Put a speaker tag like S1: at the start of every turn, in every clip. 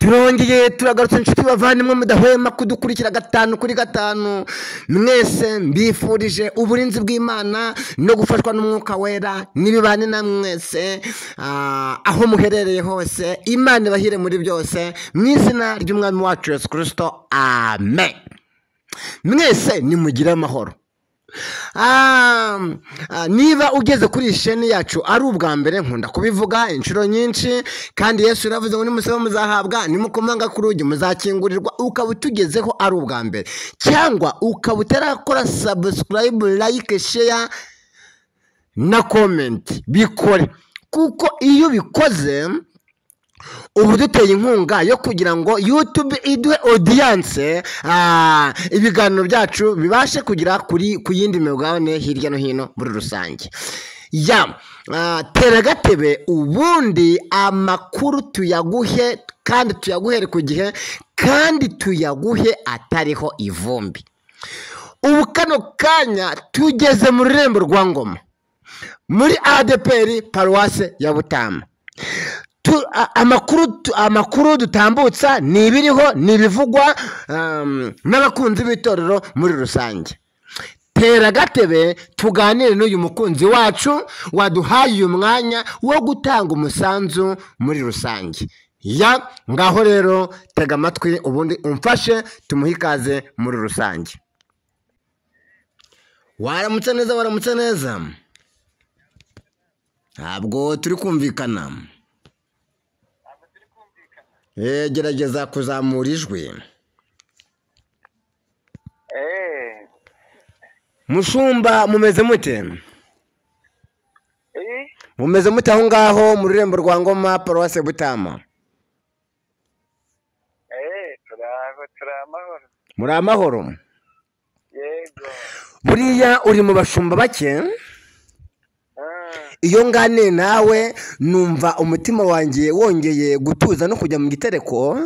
S1: turongeye turagarutse inshuti bavandimwe mudahwema kudukurikira 5 kuri 5 mwese mbifurije uburinzi bw'Imana no gufashwa n'umwuka wera nibibane na mwese aho muherereye hose. Imana ibahire muri byose mu izina ry'umwami wacu Yesu Kristo, amen. Mwese nimugire amahoro. Niba ugeze kuri isheni yacu ari ubwa mbere, nkunda kubivuga inshuro nyinshi, kandi Yesu yaravuze ngo nimusaba muzahabwa, nimukomanga ku rugi muzakingurirwa. Ukaba utugezeho ari ubwa mbere, cyangwa ukaba utarakora subscribe, like, share na comment, bikore, kuko iyo bikoze ubu duteye inkunga yo kugira ngo YouTube iduhe audience, ibiganiro byacu bibashe kugira ku yindi migabane hirya no hino muri rusange. Tera gatebe ubundi amakuru tuyaguhe, kandi tuyaguhere ku gihe, kandi tuyaguhe atariho ivumbi. Ubu kano kanya tugeze mu Rurembo rwa Ngoma muri ADPR Paruwase ya Butama. Amakuru dutambutsa ni ibiriho, ni ibivugwa n'abakunzi b'itorero muri rusange. Tera gatebe tuganire n'uyu mukunzi wacu waduhaye uyu mwanya wo gutanga umusanzu muri rusange. Ngaho rero tega amatwi ubundi umfashe tumuhe ikaze muri rusange. Waramutse neza, waramutse neza. Ntabwo turi kumvikana. Gerageza kuzamura ijwi. Mushumba mumeze mute? Mumeze mute aho ngaho mu Rurembo rwa Ngoma Paruwase Butama?
S2: turamahoro.
S1: Muri amahoro?
S2: Yego.
S1: Buriya uri mu bashumba bake? Iyo ngane nawe numva umutima wanjye wongeye gutuza no kujya mu gitereko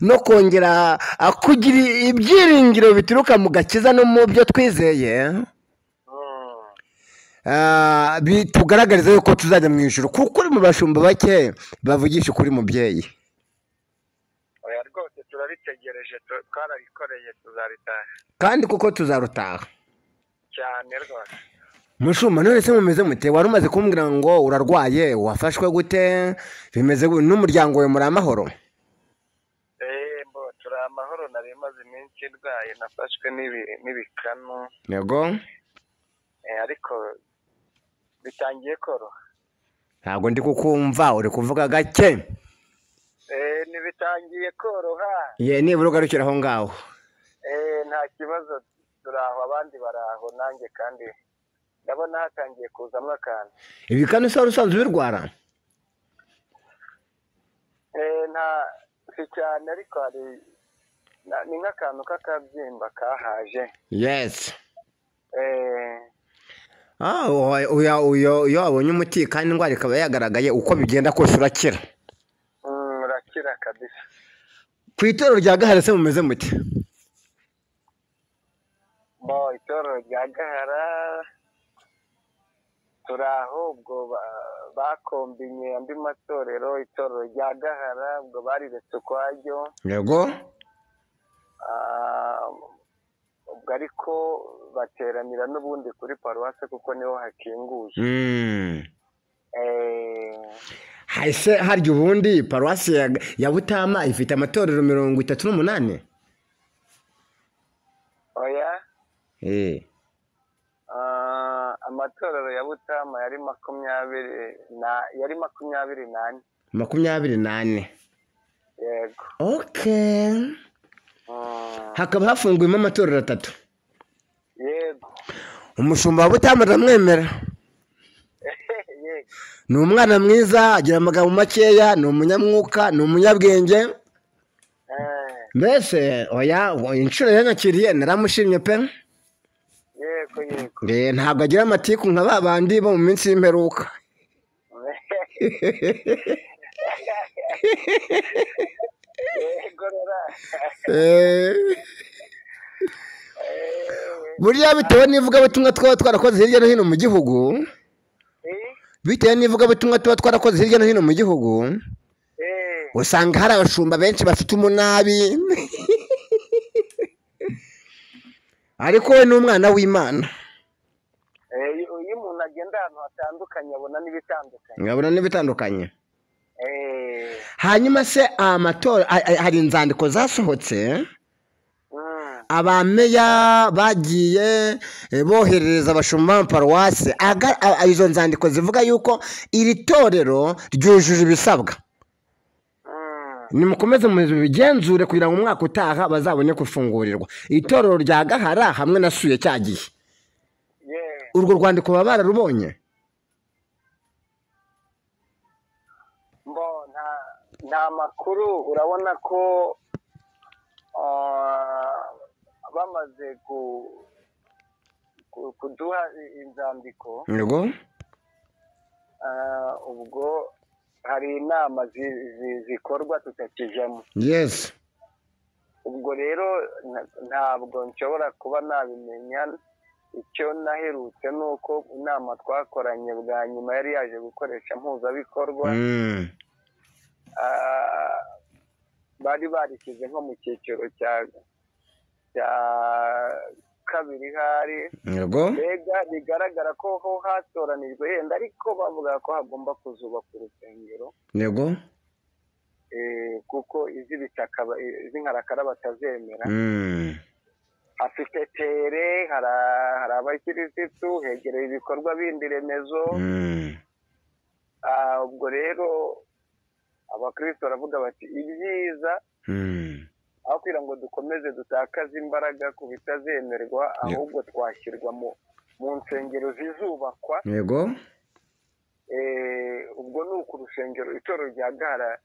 S1: no kongera kugira ibyiringiro bituruka mu gakiza no mu byo twizeye, bitugaragariza yuko tuzajya mu ijuru, kuko uri mu bashumba bake bavugisha kuri mubyeyi.
S2: Oya rwose turabitegereje, twarabikoreye, tuzaritaha
S1: kandi kuko tuzarutaha
S2: cyane rwose.
S1: Mushumba none se mumeze mute? Wari umaze kumbwira ngo urarwaye, wafashwe gute? Bimeze n'umuryango we muri amahoro?
S2: Turi amahoro, nari maze iminsi ndwaye, nafashwe n'ibikanu.
S1: Yego.
S2: Ariko bitangiye koroha.
S1: Ntabwo ndi kukumva, uri kuvuga gake.
S2: Nibitangiye koroha.
S1: Nibura ugarukira aho ngaho.
S2: Nta kibazo, turaho, abandi baraho, nanjye kandi ndabona hatangiye kuzamo akantu.
S1: Ibikanu se usanzwe birwara?
S2: Nta si cyane, ariko ni nk'akantu k'akabyimba kahaje.
S1: Yes. Iyo wabonye umuti kandi indwara ikaba yagaragaye, uko bigenda kose urakira.
S2: Urakira kabisa.
S1: Ku itorero rya Gahara se mumeze mute?
S2: Itorero rya Gahara turaho, ubwo bakombinye andi matorero. Itorero rya Gahara ubwo bariretse ukwaryo.
S1: Yego.
S2: Ubwo ariko bateranira n'ubundi kuri paruwase kuko niho hakinguye.
S1: Hahise harya ubundi paruwase ya Butama ifite amatorero 38?
S2: Oya. Amatorero ya Butama yari 24.
S1: 24?
S2: Yego.
S1: Okay. Hakaba hafunguyemo amatorero 3?
S2: Yego.
S1: Umushumba wa Butama ndamwemera.
S2: Yego.
S1: Ni umwana mwiza, agira amagambo makeya, ni umunyamwuka, ni umunyabwenge. Mbese oya, inshuro yanyakiriye naramushimye pe.
S2: Yego, yego.
S1: Ntabwo agira amatiku nka babandi bo mu minsi y'imperuka. Buriya bitewe n'ivugabutumwa twaba twarakoze hirya no hino mu gihugu, bitewe n'ivugabutumwa tuba twarakoze hirya no hino mu gihugu, usanga hari abashumba benshi bafite umunabi ariko we ni umwana w'Imana.
S2: Iyo umuntu agenda ahantu hatandukanye abona
S1: n'ibitandukanye. Hanyuma se amatora hari inzandiko zasohotse abameya bagiye boherereza abashumba ba paruwasi, izo nzandiko zivuga yuko iri torero ryujuje ibisabwa. Nimukomeze mubigenzure kugira ngo umwaka utaha bazabone kufungurirwa. Itorero rya Gahara hamwe na Suye cyagiye. Urwo rwandiko baba bararubonye?
S2: Nta makuru, urabona ko bamaze kuduha inzandiko.
S1: Yego.
S2: Ubwo hari inama zikorwa tutakijemo.
S1: Yes.
S2: Ubwo rero ntabwo nshobora kuba nabimenya. Icyo naherutse nuko inama twakoranye bwa nyuma yari yaje gukoresha mpuzabikorwa. Bari barishyize nko mu cyiciro cya kabiri hari.
S1: Yego.
S2: Mbega bigaragara ko ho hatoranijwe yenda, ariko bavuga ko hagomba kuzubaka urusengero.
S1: Yego.
S2: Kuko izi bitaka izi nkarakara batazemera. Afite tere, hari abakirisitu, hegereye ibikorwa bindi remezo. Ubwo rero abakristo baravuga bati ibyiza aho kugira ngo dukomeze dutakaze imbaraga ku bitazemerwa, ahubwo twashyirwa mu nsengero zizubakwa.
S1: Yego.
S2: Ubwo ni uku urusengero itorero rya Gahara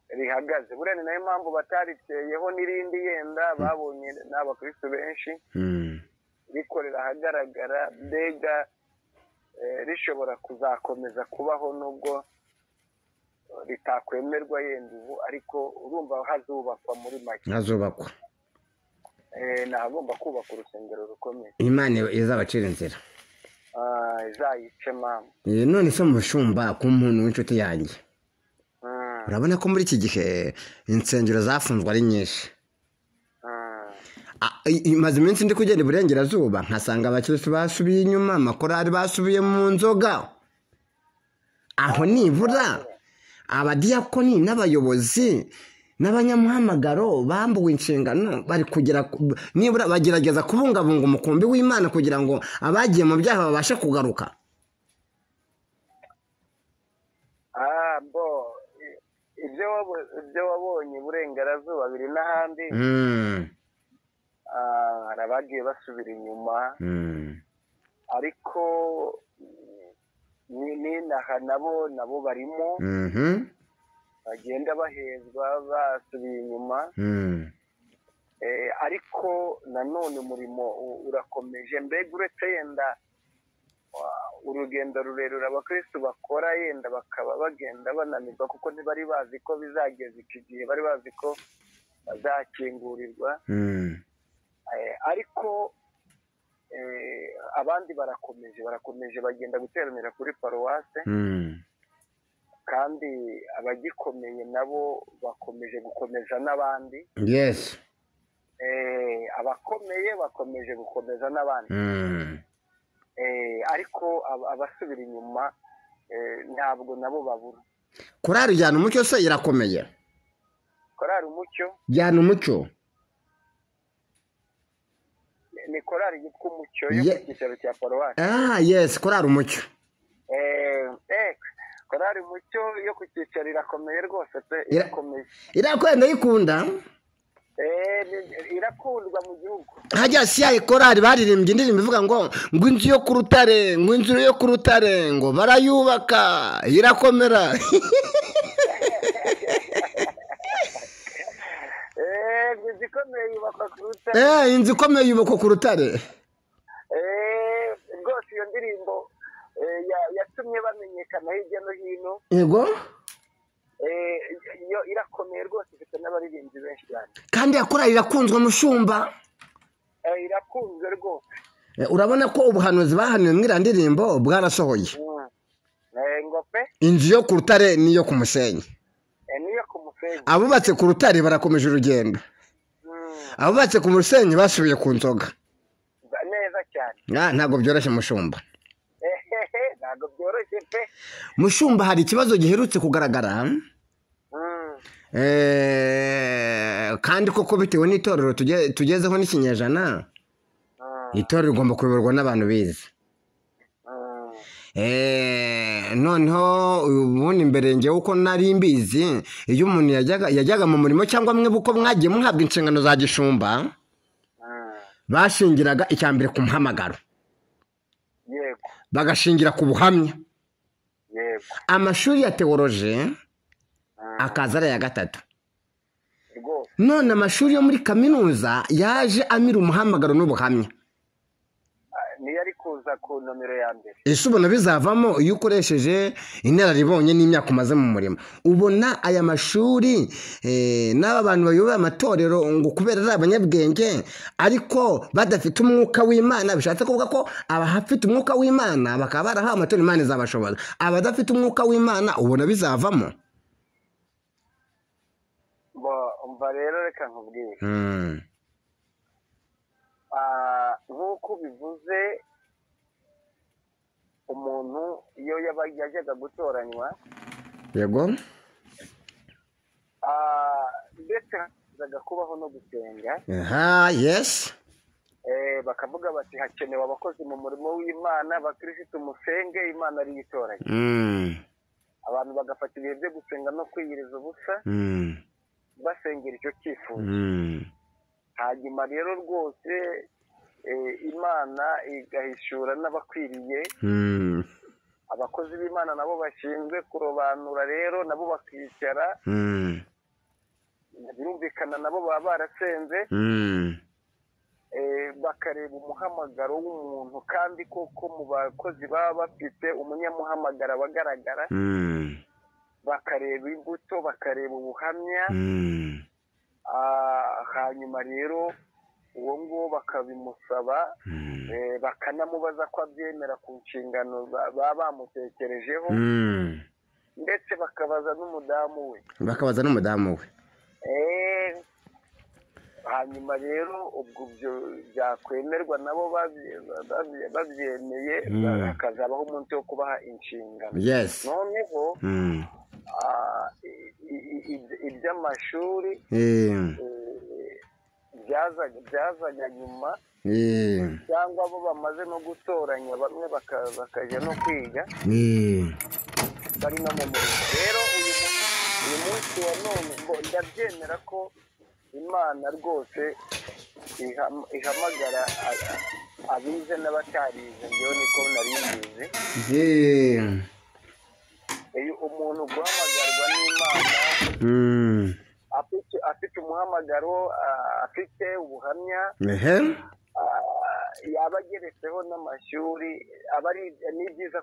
S2: rihagaze. Buriya ni nayo mpamvu batariteyeho n'irindi yenda, babonye n'abakristo benshi rikorera ahagaragara, mbega rishobora kuzakomeza kubaho nubwo ritakwemerwa yenda ubu, ariko urumva hazubakwa muri make.
S1: Hazubakwa.
S2: Nagomba kubaka urusengero rukomeye.
S1: Imana izabacira inzira.
S2: Izayice mama.
S1: None se mushumba ku muntu w'inshuti yanjye, urabona ko muri iki gihe insengero zafunzwe ari nyinshi. Maze iminsi ndi kugenda iburengerazuba nkasanga abakirisitu basubiye inyuma, amakorari basubiye mu nzoga. Aho nibura abadiyakoni n'abayobozi n'abanyamuhamagaro bambuwe inshingano bari kugira nibura bagerageza kubungabunga umukumbi w'Imana kugira ngo abagiye mu byaha babashe kugaruka.
S2: Ibyo wabonye iburengerazuba biri n'ahandi. Hari abagiye basubira inyuma, ariko n'inaha nabo barimo bagenda bahezwa basubiye inyuma. Ariko nanone umurimo urakomeje. Mbega uretse yenda urugendo rurerure abakristo bakora, yenda bakaba bagenda bananirwa kuko ntibari bazi ko bizageza iki gihe, bari bazi ko bazakingurirwa. Ariko abandi barakomeje bagenda guteranira kuri paruwase, kandi abagikomeye nabo bakomeje gukomeza n'abandi.
S1: Yes.
S2: Abakomeye bakomeje gukomeza n'abandi. Ariko abasubira inyuma ntabwo nabo babura.
S1: Korari Jyana Umucyo se irakomeye?
S2: Korari Umucyo?
S1: Jyana Umucyo
S2: ni korari yitwa Umucyo yo ku cyicaro cya paruwasi.
S1: Yes, Korari Umucyo.
S2: Korari Umucyo yo ku cyicaro irakomeye rwose pe, irakomeye.
S1: Irakwenda yikunda?
S2: Irakundwa mu gihugu.
S1: Hajya si ya korari baririmbye indirimbo ivuga ngo inzu yo ku rutare, inzu yo ku rutare ngo barayubaka irakomera.
S2: Inzu ikomeye yubakwa ku rutare.
S1: Inzu ikomeye yubakwa ku rutare.
S2: Rwose iyo ndirimbo yatumye bamenyekana hirya no hino.
S1: Yego.
S2: Iyo irakomeye rwose, ifite n'abaririmbyi benshi cyane.
S1: Kandi yakora irakunzwe mushumba.
S2: Irakunzwe rwose.
S1: Urabona ko ubuhanuzi bahaniwe muri ndirimbo bwarasohoye.
S2: Ngo pe.
S1: Inzu yo ku rutare niyo ku musenyi.
S2: Niyo ku musenyi. musenyi.
S1: abubatse ku rutare barakomeje urugendo, abubatse ku musenyi basubiye ku nzoga.
S2: Neza cyane.
S1: Ntabwo byoroshye mushumba.
S2: Ntabwo byoroshye pe.
S1: Mushumba, hari ikibazo giherutse kugaragara, kandi koko bitewe n'itorero tugezeho n'ikinyejana, itorero rigomba kuyoborwa n'abantu bize. Noneho ubundi mbere ngewe uko nari mbizi, iyo umuntu yajyaga mu murimo cyangwa mwe uko mwagiye muhabwa inshingano za gishumba, bashingiraga icya mbere ku muhamagaro,
S2: Yego.
S1: bagashingira ku buhamya.
S2: Yego.
S1: Amashuri ya teoloje akaza ari aya gatatu.
S2: Rwose.
S1: None amashuri yo muri kaminuza yaje amira umuhamagaro n'ubuhamya.
S2: Niyo ari kuza ku nomero ya mbere.
S1: Ese ubona bizavamo iyo ukoresheje inararibonye n'imyaka umaze mu murimo? Ubona aya mashuri n'aba bantu bayoboye amatorero ngo kubera ari abanyabwenge ariko badafite umwuka w'Imana, bishatse kuvuga ko abafite umwuka w'Imana bakaba barahawe amatorero Imana izabashoboza, abadafite umwuka w'Imana ubona bizavamo?
S2: Umva rero reka nkubwire. Nk'uko bivuze, umuntu iyo yajyaga gutoranywa,
S1: yego,
S2: ndetse hazaga kubaho no gusenga.
S1: Yes.
S2: Bakavuga bati hakenewe abakozi mu murimo w'Imana, abakirisitu musenge, Imana ariyo itoranya. Abantu bagafata ibihe byo gusenga no kwiyiriza ubusa, basengera icyo cyifuzo. Hanyuma rero rwose Imana igahishura n'abakwiriye, abakozi b'Imana nabo bashinzwe kurobanura rero nabo bakicara, birumvikana nabo baba barasenze, bakareba umuhamagaro w'umuntu, kandi koko mu bakozi baba bafite umunyamuhamagaro abagaragara, bakareba imbuto, bakareba ubuhamya, hanyuma rero uwo nguwo bakabimusaba, bakanamubaza ko abyemera ku nshingano baba bamutekerejeho, ndetse bakabaza n'umudamu we. Hanyuma rero ubwo byakwemerwa nabo babyemeye, hakazabaho umunsi wo kubaha inshingano. Noneho iby'amashuri byazaga nyuma, cyangwa bo bamaze no gutoranya bamwe bakajya no kwiga, bari no mu murimo. Rero uyu munsi wa none ndabyemera ko Imana rwose ihamagara abize n'abatarize, ngewe niko nari mbizi. Umuntu guhamagarwa n'Imana, afite umuhamagaro, afite ubuhamya, yaba ageretseho n'amashuri, ni byiza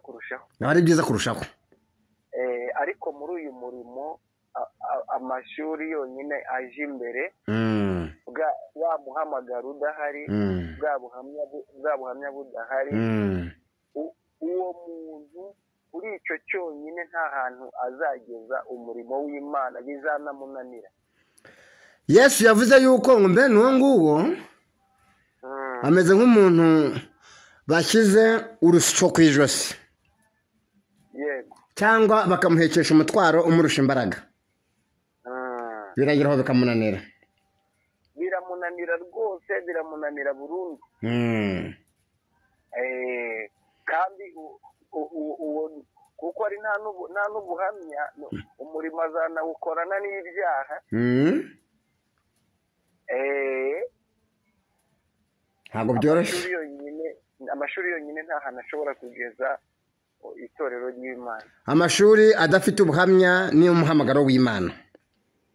S2: kurushaho. Ariko muri uyu murimo amashuri yonyine aje imbere, wa muhamagaro udahari, bwa buhamya budahari, uwo muntu kuri icyo cyonyine nta hantu azageza umurimo w'Imana, bizanamunanira.
S1: Yesu yavuze yuko mbe n'uwo nguwo ameze nk'umuntu bashyize urusyo ku ijosi, cyangwa bakamuhekesha umutwaro umurusha imbaraga, birageraho bikamunanira.
S2: Biramunanira rwose, biramunanira burundu. Kandi kuko ari nta n'ubuhamya, umurimo azanawukorana n'ibyaha.
S1: Ntabwo byoroshye.
S2: Amashuri yonyine nta hantu ashobora kugeza itorero ry'Imana.
S1: Amashuri adafite ubuhamya niyo muhamagaro w'Imana,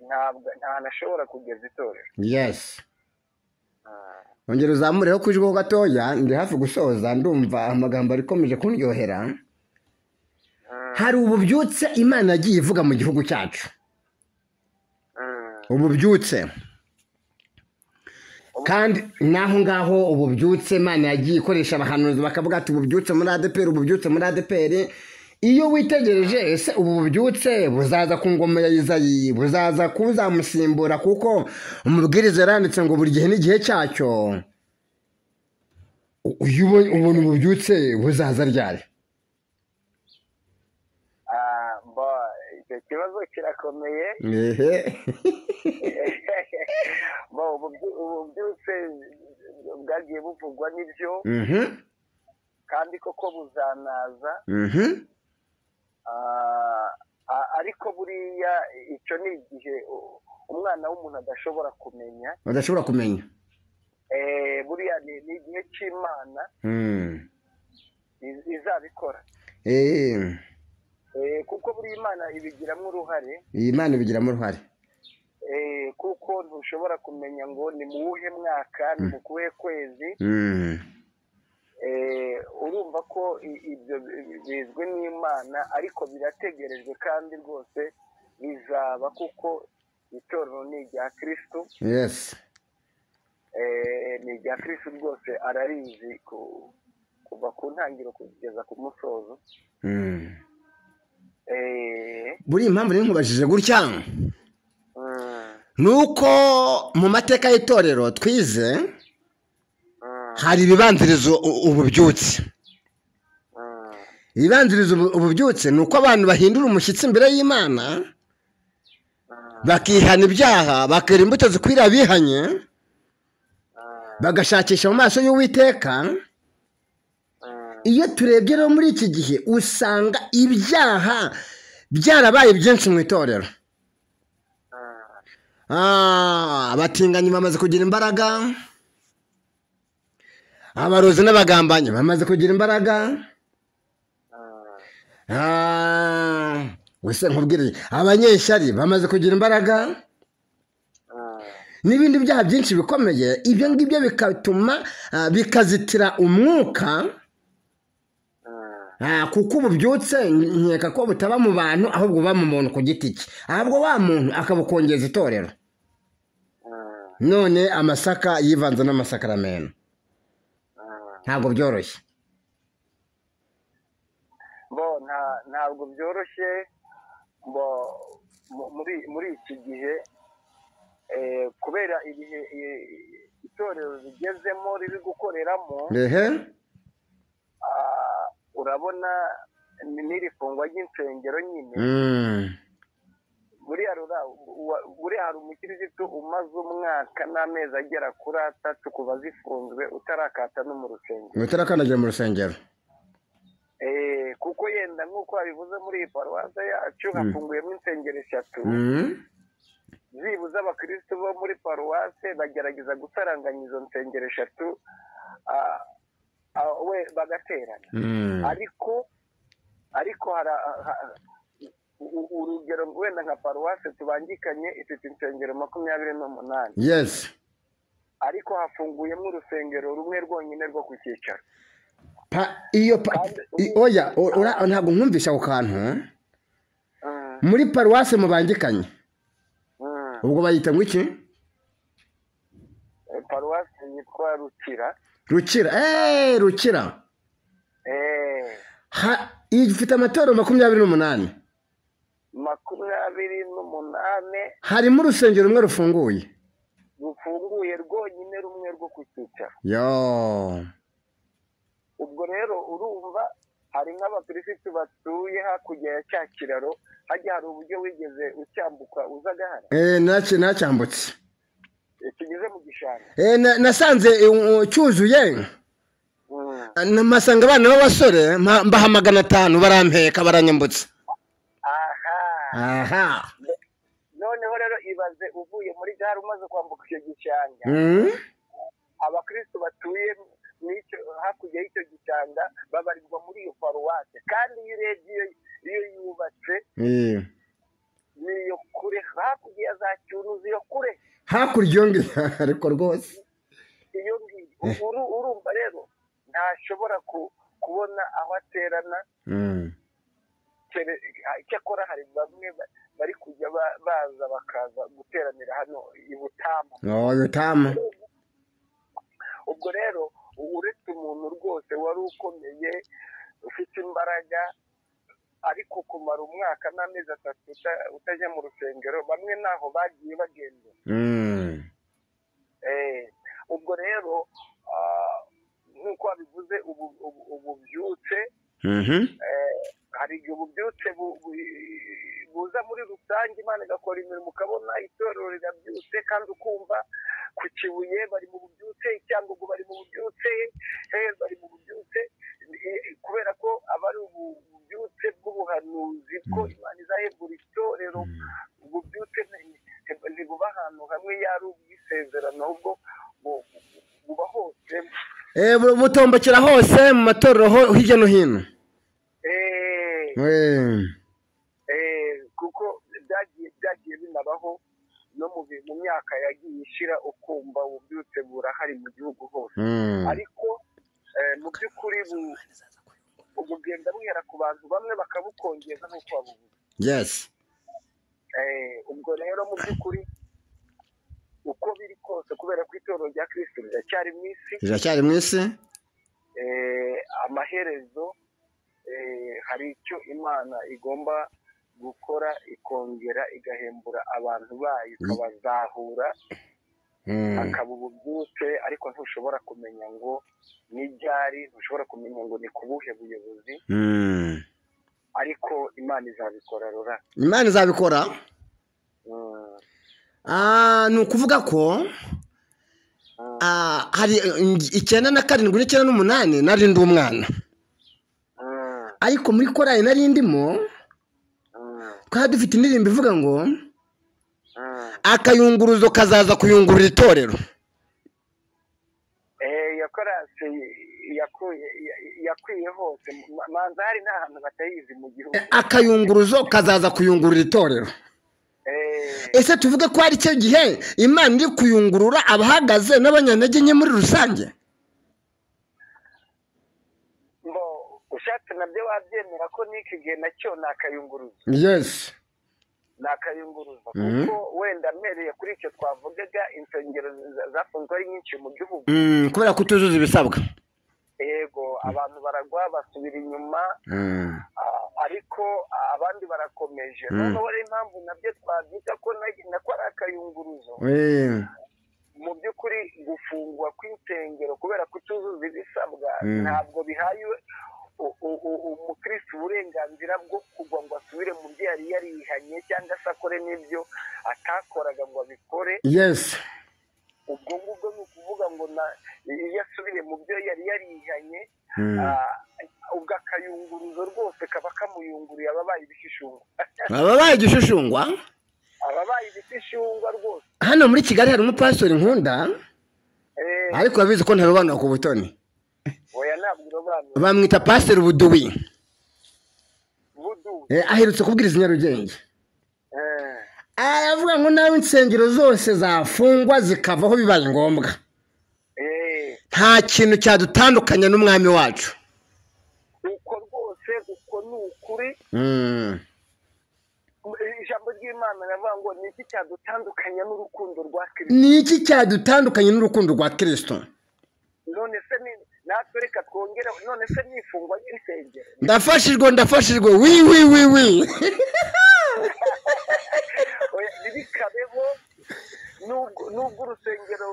S2: nta hantu ashobora kugeza itorero.
S1: Ongera uzamureho ku ijwi gatoya, ndi hafi gusoza, ndumva amagambo arikomeje kundyohera. Hari ububyutse Imana yagiye ivuga mu gihugu cyacu, ububyutse, kandi naho ngaho ububyutse Imana yagiye ikoresha abahanuzi bakavuga ati ububyutse muri ADPR, ububyutse muri ADPR. iyo witegereje ese ubu bubyutse buzaza ku ngoma ya Izayi, buzaza kuzamusimbura, kuko umubwiriza yaranditse ngo buri gihe n'igihe cyacyo. Uyu ubona ububyutse buzaza ryari?
S2: icyo kibazo kirakomeye. ububyutse bwagiye buvugwa n'ibyo, kandi koko buzanaza. Ariko buriya icyo ni igihe umwana w'umuntu adashobora kumenya. Buriya ni igihe cy'Imana izabikora. Kuko buriya Imana ibigiramo uruhare. Kuko ntushobora kumenya ngo ni mu wuhe mwaka, ni mu kuhe kwezi. Urumva ko ibyo bizwi n'Imana, ariko birategerejwe kandi rwose bizaba, kuko itorero ni irya Kristo. Ni irya Kristo rwose, ararizi kuva ku ntangiriro kugeza ku musozo.
S1: buriya impamvu rero nkubajije gutya ni uko mu mateka y'itorero twize hari ibibanziriza ububyutse. ibibanziriza ububyutse ni uko abantu bahindura umushyitsi imbere y'Imana, bakihana ibyaha, bakera imbuto zikwiriye abihanye, bagashakisha mu maso y'Uwiteka. Iyo turebye rero muri iki gihe usanga ibyaha byarabaye byinshi mu itorero. Abatinganyi bamaze kugira imbaraga, abarozi n'abagambanyi bamaze kugira imbaraga. Wese nkubwire, abanyeshyari bamaze kugira imbaraga, n'ibindi byaha byinshi bikomeye. Ibyo ngibyo bikatuma bikazitira umwuka, kuko ububyutse nkeka ko butaba mu bantu, ahubwo buba mu muntu ku giti cye, ahubwo wa muntu akabukongeza itorero. None amasaka yivanze n'amasakaramentu, ntabwo byoroshye.
S2: Ntabwo byoroshye muri iki gihe, kubera ibihe itorero rigezemo riri gukoreramo. Urabona n'iri fungwa ry'insengero nyine. Buriya hari umukirisitu umaze umwaka n'amezi agera kuri 3 kuva zifunzwe utarakata no mu rusengero,
S1: utarakandagira mu rusengero.
S2: Kuko yenda nk'uko babivuze muri iyi paruwasi yacu hafunguyemo insengero 3. Zibuze abakirisitu bo muri paruwasi bagerageza gusaranganya izo nsengero 3, bagaterana. Ariko urugero wenda nka paruwasi tubangikanye ifite insengero 28. Ariko hafunguyemo urusengero rumwe rwonyine rwo ku cyicaro.
S1: Ntabwo nkumvisha ako kantu. Muri paruwasi mubangikanye ubwo bayita ngo iki?
S2: Paruwasi yitwa
S1: Rukira. Ifite amatorero 28. Harimo urusengero rumwe rufunguye
S2: rwonyine, rumwe rwo ku cyicaro. Ubwo rero urumva hari nk'abakirisitu batuye hakurya ya cya kiraro, hajya hari uburyo wigeze ucyambuka uzagahara.
S1: Nacyambutse
S2: kigeze mu gishanga.
S1: Nasanze cyuzuye. Namasanga abana b'abasore mbaha 500 barampeka baranyambutse.
S2: Noneho rero ibaze uvuye muri gare umaze kwambuka icyo gishanga, abakristo batuye hakurya y'icyo gishanga babarirwa muri iyo paruwasi. Kandi iyo urebye iyo yubatse niyo kure, hakurya ya za Cyunuzi yo kure,
S1: hakurya ariko rwose
S2: iyo urumva rero ntashobora kubona aho aterana. Cyakora hari bamwe bari kujya baza bakaza guteranira hano i Butama. Ubwo rero uretse umuntu rwose wari ukomeye ufite imbaraga ariko kumara umwaka n'amezi 3 utajya mu rusengero bamwe naho bagiye bagenda. Ubwo rero nk'uko wabivuze ubu byutse hari igihe ububyutse buza muri rusange, Imana igakora imirimo ukabona itorero rirabyutse, kandi ukumva ku Kibuye bari mu bubyutse, Cyangugu bari mu bubyutse, bari mu bubyutse, kubera ko aba ari ububyutse bw'ubuhanuzi bwo Imana izahebura itorero. Ububyutse ntibuba ahantu hamwe yari ubwisezerano, ahubwo buba hose,
S1: butombokera hose mu matorero hirya no hino.
S2: Kuko byagiye binabaho no mu myaka yagiye ishira, ukumva ububyutse burahari mu gihugu hose, ariko mu by'ukuri bugenda buhera ku bantu bamwe bakabukongeza nk'uko babuvuze.
S1: Yes.
S2: Ubwo rero mu by'ukuri uko biri kose, kubera ko itorero rya Kristo riracyari mu isi, amaherezo hari icyo Imana igomba gukora, ikongera igahembura abantu bayo, ikabazahura, akaba ububyutse, ariko ntushobora kumenya ngo ni ryari, ntushobora kumenya ngo ni ku buhe buyobozi, ariko Imana izabikora. Rora,
S1: Imana izabikora. Ni ukuvuga ko hari 9 na 7 9 n'umunani nari ndi umwana, ariko muri korali nari ndimo twari dufite indirimbo ivuga ngo akayunguruzo kazaza kuyungurura itorero.
S2: Yakorase yakwiye hose, manza hari nta hantu batayizi mu gihugu.
S1: Akayunguruzo kazaza kuyungurura itorero. Ese tuvuge ko ari cyo gihe Imana iri kuyungurura abahagaze n'abanyantege nke muri rusange?
S2: Ushatse nabyo wabyemera ko n'iki gihe nacyo ni akayunguruzo.
S1: Yes.
S2: Ni akayunguruzo, kuko wenda mpereye kuri icyo twavugaga, insengero zafunzwe ari nyinshi mu gihugu
S1: kubera kutuzuza ibisabwa.
S2: Yego, abantu baragwa basubira inyuma, ariko abandi barakomeje. Noneho rero impamvu nabyo twabyita ko nako ari akayunguruzo, mu by'ukuri gufungwa kw'insengero kubera kutuzuza ibisabwa ntabwo bihaye umukristo uburenganzira bwo kugwa ngo asubire mu byo yari yarihanye, cyangwa se akore n'ibyo atakoraga ngo abikore.
S1: Yes.
S2: Ubwo ngubwo ni ukuvuga ngo iyo asubiye mu byo yari yarihanye, ubwo akayunguruzo rwose kaba kamuyunguriye ababaye ibishishungwa.
S1: Ababaye igishishungwa?
S2: Ababaye ibishishungwa rwose.
S1: Hano muri Kigali hari umupastori nkunda, ariko abizi ko ntarobanura ku butoni.
S2: Oya, ntabwo urobanura.
S1: Bamwita Pastor Buduwi. Aherutse kubwiriza i Nyarugenge. Aravuga ngo nawe insengero zose zafungwa zikavaho bibaye ngombwa, nta kintu cyadutandukanya n'umwami wacu.
S2: Uko rwose, uko ni ukuri. Ijambo ry'Imana riravuga ngo ni iki cyadutandukanya n'urukundo rwa Kristo?
S1: Ni iki cyadutandukanya n'urukundo rwa Kristo?
S2: None se natwe reka twongere, none se n'ifungwa ry'insengero?
S1: Ndafashijwe wi
S2: ntibikabeho, nubwo urusengero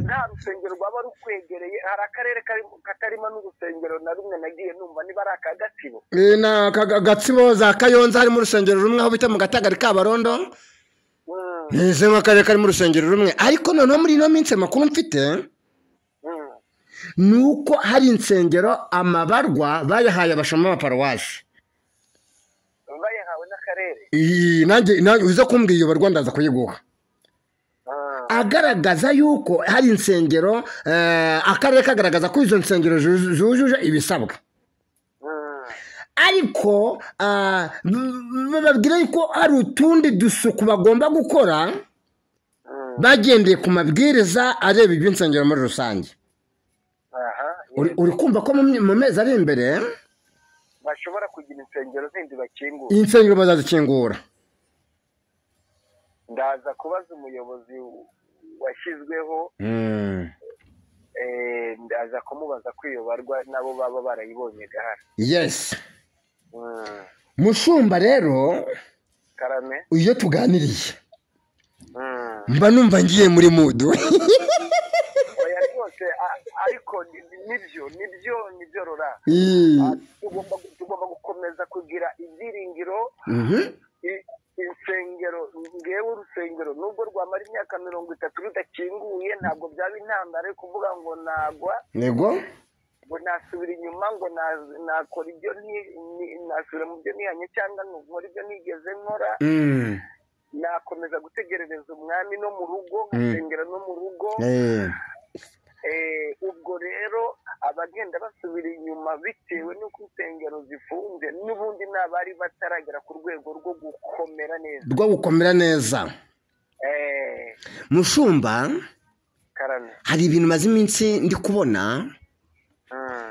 S2: nta rusengero rwaba rukwegereye. Hari akarere katarimo n'urusengero na rumwe nagiye numva, niba ari aka Gatsibo.
S1: Ni Gatsibo za Kayonza harimo urusengero rumwe, aho bita mu Gatagari ka Barondo. Nize nk'akarere karimo urusengero rumwe, ariko noneho muri ino minsi amakuru mfite ni uko hari insengero amabarwa bayahaye abashoma b'amaparuwasi.
S2: Bayahawe n'akarere?
S1: Nanjye uza kumbwira iyo barwa ndaza kuyiguha. Agaragaza yuko hari insengero, akarere kagaragaza ko izo nsengero zujuje ibisabwa, ariko bababwira yuko hari utundi dusuku bagomba gukora bagendeye ku mabwiriza areba iby'insengero muri rusange. Uri kumva ko mu mezi ari imbere
S2: bashobora kugira insengero zindi bakingura?
S1: Insengero bazazikingura.
S2: Ndaza kubaza umuyobozi washyizweho, ndaza kumubaza ko iyo barwa nabo baba barayibonye gahara.
S1: Yes. mushumba rero
S2: karame
S1: iyo tuganiriye mba numva ngiye muri mudu
S2: oya rwose ariko nibyo rora tugomba gukomeza kugira ibyiringiro insengero ngewe urusengero nubwo rwamara imyaka 30 rudakinguye ntabwo byaba intambara yo kuvuga ngo nagwa
S1: yego
S2: ngo nasubira inyuma ngo nakora ibyo nasubira mu byo nihanye cyangwa nkora ibyo nigeze nkora nakomeza gutegerereza umwami no mu rugo nkasengera no mu rugo ubwo rero abagenda basubira inyuma bitewe n'uko insengero zifunze n'ubundi n'abari bataragera ku rwego rwo gukomera neza mushumba karame
S1: hari ibintu maze iminsi ndi kubona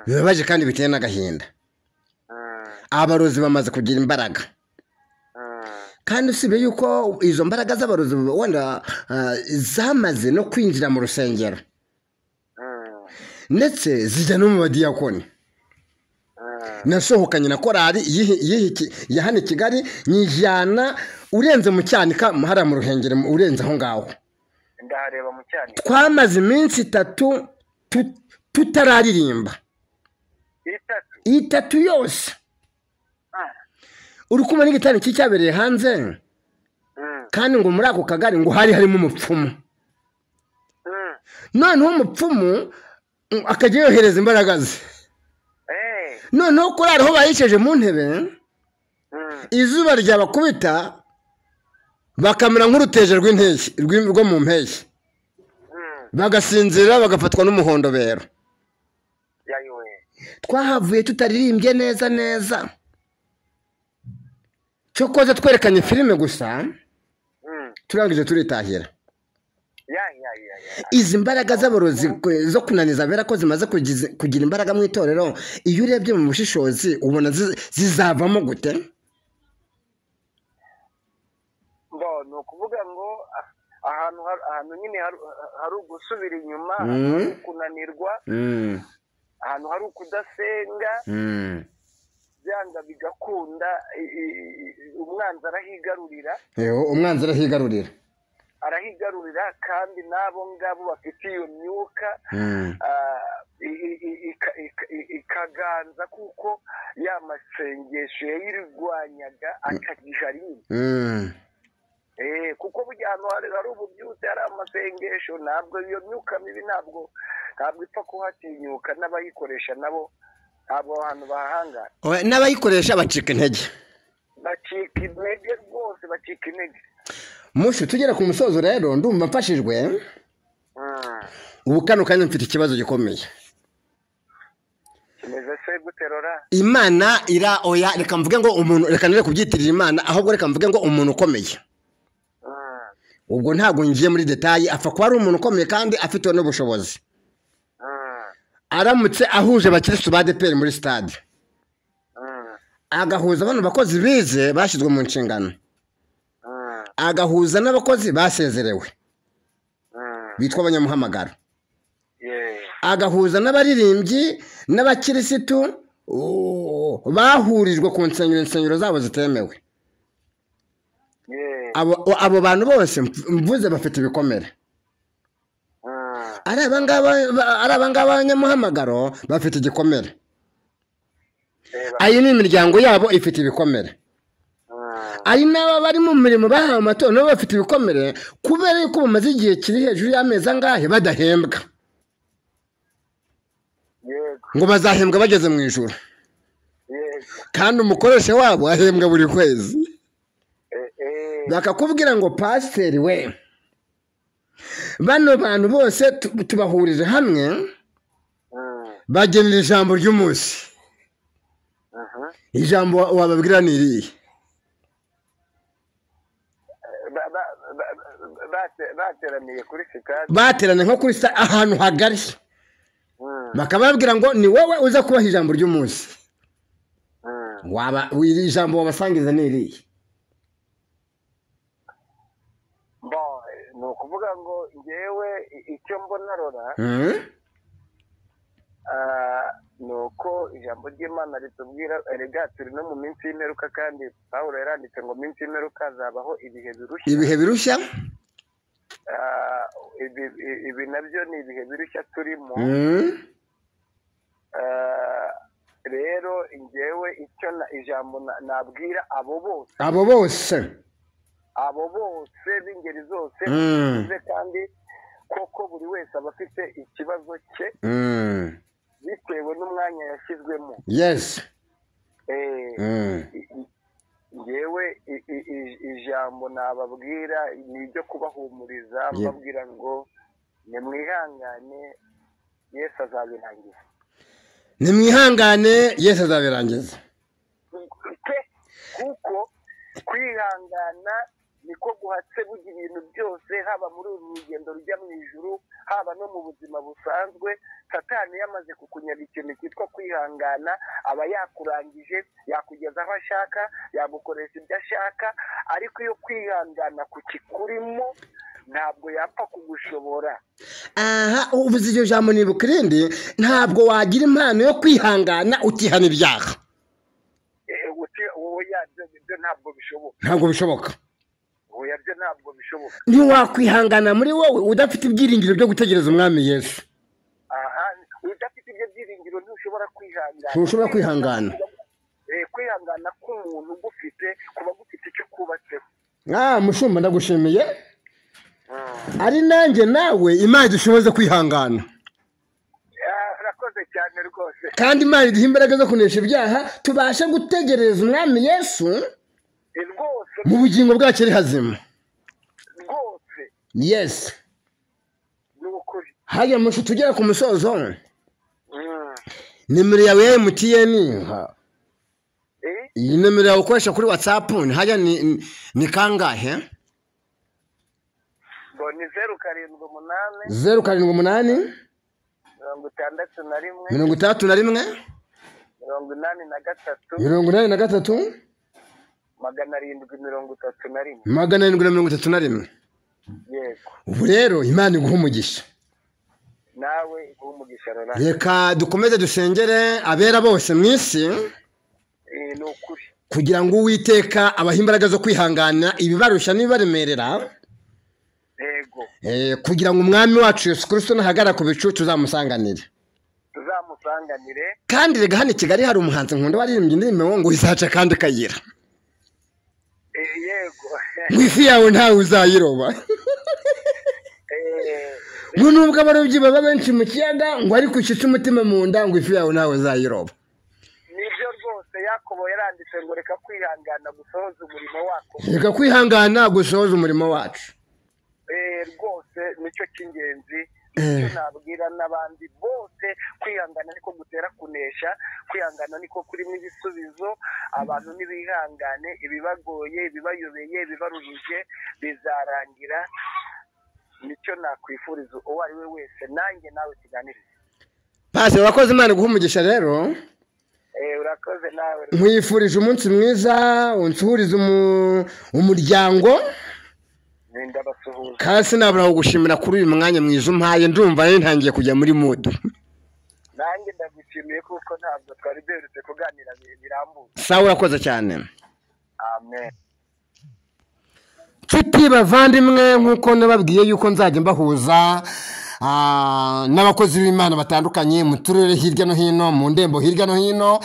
S1: bibabaje kandi biteye n'agahinda abarozi bamaze kugira imbaraga kandi usibye yuko izo mbaraga z'abarozi wenda zamaze no kwinjira mu rusengero ndetse zijya no mu badiyakoni nasohokanye na korari ya hano i Kigali nyijyana urenze mu Cyanika hariya mu Ruhengeri urenze aho ngaho
S2: ndahareba mu Cyanika
S1: twamaze iminsi 3 tutararirimba 3 yose uri kumwe n'igitani cyabereye hanze kandi ngo muri ako kagari ngo hari harimo umupfumu noneho umupfumu akajya yohereza imbaraga ze noneho korari aho bayiceje mu ntebe izuba ryabakubita bakamera nk'uruteje rwo mu mpeshyi bagasinzira bagafatwa n'umuhondo bero twahavuye tutaririmbye neza cyo koza twerekanye filime gusa turangije turitahira izi mbaraga z'abarozi zo kunaniza bera ko zimaze kugira imbaraga mu itorero iyo urebye mu bushishozi ubona zizavamo gute
S2: ni ukuvuga ngo ahantu nyine hari ugusubira inyuma kunanirwa ahantu hari ukudasenga byanga bigakunda umwanzi arahigarurira kandi n'abo ngabo bafite iyo myuka ikaganza kuko ya masengesho yayirwanyaga akagisha rimwe kuko burya ahantu hari ububyutse hari amasengesho ntabwo iyo myuka mibi ntabwo ipfa kuhatinyuka n'abayikoresha nabo ntabwo abantu bahangana
S1: n'abayikoresha bacika intege
S2: rwose bacika intege
S1: mushu tugera ku musozo rero ndumva mfashijwe ubu kano kanya mfite ikibazo gikomeye
S2: kimeze se guterora
S1: imana oya reka mvuge ngo umuntu reka nire kubyitirira imana ahubwo reka mvuge ngo umuntu ukomeye ubwo ntabwo ngiye muri detaye apfa kuba ari umuntu ukomeye kandi afite n'ubushobozi aramutse ahuje abakirisitu ba ADEPR muri stade agahuza abantu bakozi bize bashyizwe mu nshingano agahuza n'abakozi basezerewe bitwa abanyamuhamagaro agahuza n'abaririmbyi n'abakirisitu bahurijwe ku insengero zabo zitemewe abo bantu bose mvuze bafite ibikomere ari abangaba abanyamuhamagaro bafite igikomere ayi ni imiryango yabo ifite ibikomere ari n'aba bari mu mirimo bahawe amatora nabo bafite ibikomere kubera yuko bamaze igihe kiri hejuru y'amezi angahe badahembwa ngo bazahembwa bageze mu ijuru kandi umukoresha wabo ahembwa buri kwezi bakakubwira ngo pasiteri we bano bantu bose tubahurije hamwe bagenera ijambo ry'umunsi ijambo wababwira ni irihe
S2: bateraniye kuri sitade
S1: bateraniye nko kuri sitade ahantu hagari bakababwira ngo ni wowe uza kubaha ijambo ry'umunsi iri jambo wabasangiza ni irihe
S2: ni ukuvuga ngo ngewe icyo mbona rora nuko ijambo ry'Imana ritubwira erega turi no mu minsi y'imperuka kandi Pawulo yaranditse ngo minsi y'imperuka hazabaho ibihe birushya.
S1: ibihe birushya
S2: ibi nabyo ni ibihe birushya turimo. Rero njyewe icyo ijambo nabwira abo bose b'ingeri zose kandi koko buri wese aba afite ikibazo cye bitewe n'umwanya yashyizwemo.
S1: yes
S2: njyewe ijambo nababwira ni ibyo kubahumuriza mbabwira ngo nimwihangane Yesu azabirangiza.
S1: nimwihangane Yesu azabirangiza
S2: kuko kwihangana niko guhatse bugira ibintu byose, haba muri uru rugendo rujya mu ijuru, haba no mu buzima busanzwe. Satani yamaze kukunyaga ikintu cyitwa kwihangana, aba yakurangije, yakugeza aho ashaka, yagukoresha ibyo ashaka, ariko iyo kwihangana kukikurimo ntabwo yapfa kugushobora.
S1: aha ubuze iryo jambo nibuka irindi, ntabwo wagira impano yo kwihangana utihana ibyaha.
S2: Ibyo ntabwo bishoboka.
S1: ntabwo bishoboka.
S2: Byo ntabwo bishoboka.
S1: ntiwakwihangana muri wowe udafite ibyiringiro byo gutegereza umwami Yesu.
S2: Udafite ibyo byiringiro ntushobora kwihangana.
S1: ntushobora kwihangana.
S2: Kwihangana k'umuntu ugufite kuba gufite icyo kubatseho.
S1: mushumba ndagushimiye. ari nanjye nawe Imana idushoboze kwihangana.
S2: Urakoze cyane rwose.
S1: kandi Imana iduha imbaraga zo kunesha ibyaha, tubashe gutegereza umwami Yesu
S2: rwose
S1: mu bugingo bwacu ari hazima.
S2: rwose
S1: yes
S2: ni ukuri.
S1: hajya mushu tugera ku musozo. nimero yawe ya MTN iyi nimero yawe ukoresha kuri WhatsApp hajya ni kangahe?
S2: ni 078
S1: 078
S2: 61
S1: 83 731
S2: yego.
S1: ubu rero Imana iguha umugisha.
S2: nawe iguha umugisha.
S1: reka dukomeze dusengere abera bose mu isi
S2: ni ukuri
S1: kugira ngo Uwiteka abahe imbaraga zo kwihangana ibibarusha n'ibibaremerera.
S2: yego.
S1: kugira ngo umwami wacu Yesu Kristo nahagara ku bicu tuzamusanganire. kandi rega hano i Kigali hari umuhanzi nkunda waririmbye indirimbo ngo izaca kandi kayira.
S2: yego.
S1: ngo ifi yawe ntawe uzayiroba. ngo nubwo abarobyi baba benshi mu kiyaga ngo ariko ushyitse umutima mu nda ngo ifi yawe ntawe uzayiroba.
S2: nibyo rwose Yakobo yaranditse ngo reka kwihangana gusohoza umurimo wako.
S1: reka kwihangana gusohoza umurimo wacu.
S2: rwose nicyo cy'ingenzi. icyo nabwira n'abandi bose, kwihangana niko gutera kunesha, kwihangana niko kurimo ibisubizo. abantu nibihangane, ibibagoye, ibibayobeye, ibibaruhije bizarangira. nicyo nakwifuriza uwo ari we wese, nanjye nawe tuganirize.
S1: Pastor urakoze, Imana iguha umugisha rero.
S2: urakoze nawe.
S1: nkwifurije umunsi mwiza, unsuhurize umuryango.
S2: ndabasuhuza.
S1: kandi sinabura kugushimira kuri uyu mwanya mwiza umpaye, ndumva ntangiye kujya muri mood.
S2: nanjye ndagushimiye kuko ntabwo twari duherutse kuganira birambuye.
S1: sawa, urakoze cyane.
S2: amen.
S1: nshuti bavandimwe, nk'uko nababwiye yuko nzajya mbahuza n'abakozi b'Imana batandukanye mu turere hirya no hino, mu ndembo hirya no hino,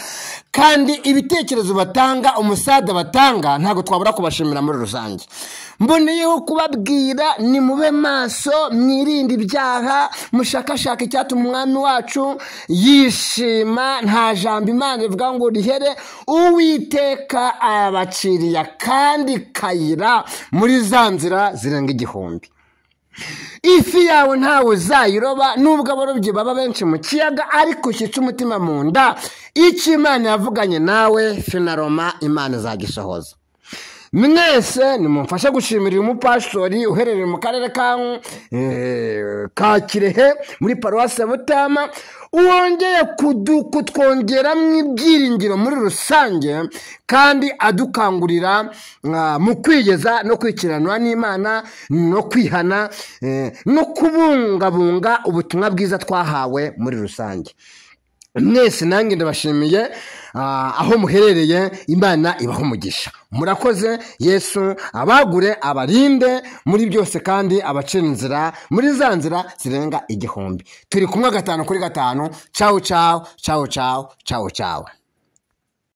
S1: kandi ibitekerezo batanga, umusada batanga, ntabwo twabura kubashimira muri rusange. mboneyeho kubabwira ni mube maso, mwirinde ibyaha, mushakashaka icyatuma umwami wacu yishima. nta jambo Imana ivuga ngo rihere. Uwiteka abaciriye akandi kayira muri za nzira zirenga 1000. ifi yawe ntawe uzayiroba, nubwo abarobyi baba benshi mu kiyaga, ariko ushyitse umutima mu nda, icyo Imana yavuganye nawe finaroma Imana izagisohoza. mwese nimumfashe gushimira uyu mupastori uherereye mu karere ka Kirehe muri paruwasi ya Butama, wongeye kutwongeramo ibyiringiro muri rusange, kandi adukangurira mu kwigeza no kwikiranwa n'Imana, no kwihana, no kubungabunga ubutumwa bwiza twahawe muri rusange. mwese nange ndabashimiye aho muherereye, Imana ibaho umugisha. Murakoze. Yesu abagure abarinde muri byose kandi abacira inzira muri za nzira zirenga 1000. Turi kumwe 5 kuri 5. Ciao ciao ciao ciao ciao ciao.